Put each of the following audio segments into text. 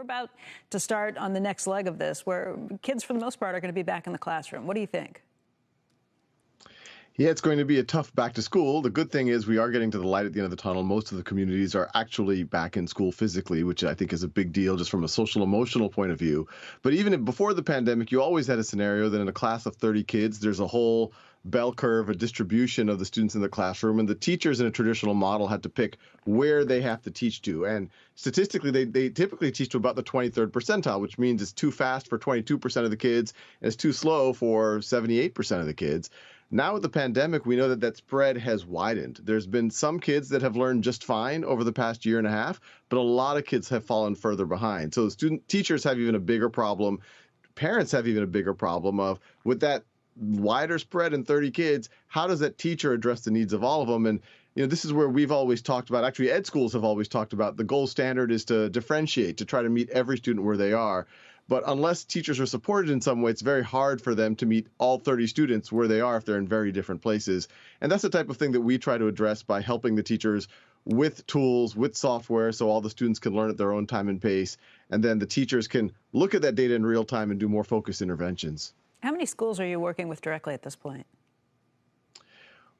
about to start on the next leg of this, where kids, for the most part, are going to be back in the classroom. What do you think? Yeah, it's going to be a tough back to school. The good thing is we are getting to the light at the end of the tunnel. Most of the communities are actually back in school physically, which I think is a big deal just from a social emotional point of view. But even before the pandemic, you always had a scenario that in a class of 30 kids, there's a whole bell curve, a distribution of the students in the classroom, and the teachers in a traditional model had to pick where they have to teach to. And statistically, they typically teach to about the 23rd percentile, which means it's too fast for 22% of the kids and it's too slow for 78% of the kids. Now with the pandemic, we know that that spread has widened. There's been some kids that have learned just fine over the past year and a half, but a lot of kids have fallen further behind. So teachers have even a bigger problem. Parents have even a bigger problem of, with that wider spread in 30 kids, how does that teacher address the needs of all of them? And this is where we've always talked about, actually ed schools have always talked about, the gold standard is to differentiate, to try to meet every student where they are. But unless teachers are supported in some way, it's very hard for them to meet all 30 students where they are if they're in very different places. And that's the type of thing that we try to address by helping the teachers with tools, with software, so all the students can learn at their own time and pace. And then the teachers can look at that data in real time and do more focused interventions. How many schools are you working with directly at this point?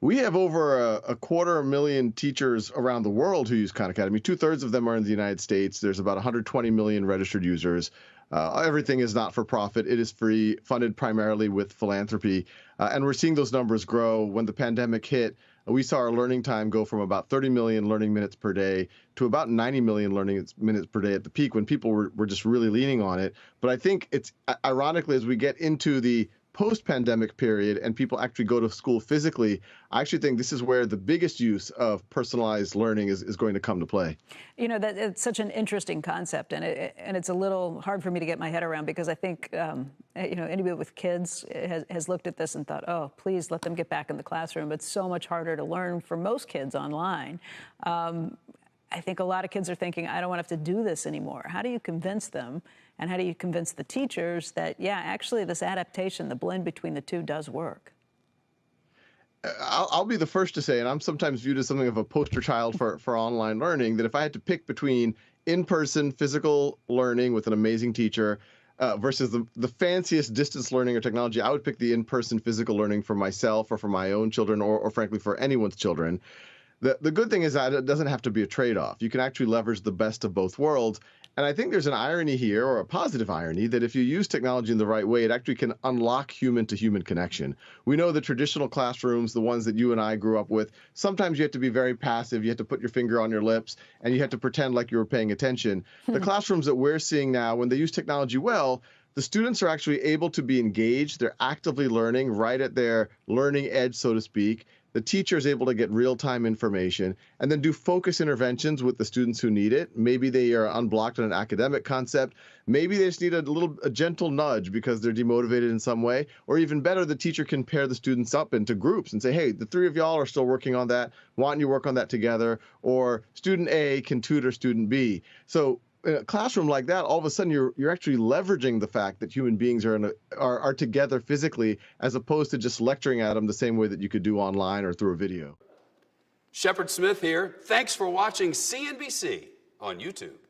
We have over a 250,000 teachers around the world who use Khan Academy. 2/3 of them are in the United States. There's about 120 million registered users. Everything is not for profit. It is free, funded primarily with philanthropy. And we're seeing those numbers grow. When the pandemic hit, we saw our learning time go from about 30 million learning minutes per day to about 90 million learning minutes per day at the peak when people were just really leaning on it. But I think it's ironically, as we get into the post-pandemic period and people actually go to school physically, I actually think this is where the biggest use of personalized learning is going to come to play. That it's such an interesting concept, and it's a little hard for me to get my head around, because I think anybody with kids has looked at this and thought, oh, please let them get back in the classroom. It's so much harder to learn for most kids online. I think a lot of kids are thinking, I don't want to have to do this anymore. How do you convince them? And how do you convince the teachers that, yeah, actually this adaptation, the blend between the two does work? I'll be the first to say, and I'm sometimes viewed as something of a poster child for online learning, that if I had to pick between in-person physical learning with an amazing teacher versus the fanciest distance learning or technology, I would pick the in-person physical learning for myself or for my own children or frankly for anyone's children. The good thing is that it doesn't have to be a trade-off. You can actually leverage the best of both worlds. And I think there's an irony here, or a positive irony, that if you use technology in the right way, it actually can unlock human-to-human connection. We know the traditional classrooms, the ones that you and I grew up with, sometimes you have to be very passive. You have to put your finger on your lips, and you have to pretend like you were paying attention. The classrooms that we're seeing now, when they use technology well, the students are actually able to be engaged. They're actively learning right at their learning edge, so to speak. The teacher is able to get real-time information and then do focus interventions with the students who need it. Maybe they are unblocked on an academic concept. Maybe they just need a gentle nudge because they're demotivated in some way. Or even better, the teacher can pair the students up into groups and say, hey, the three of y'all are still working on that. Why don't you work on that together? Or student A can tutor student B. So in a classroom like that, all of a sudden you're actually leveraging the fact that human beings are together physically, as opposed to just lecturing at them the same way that you could do online or through a video. Shepard Smith here. Thanks for watching CNBC on YouTube.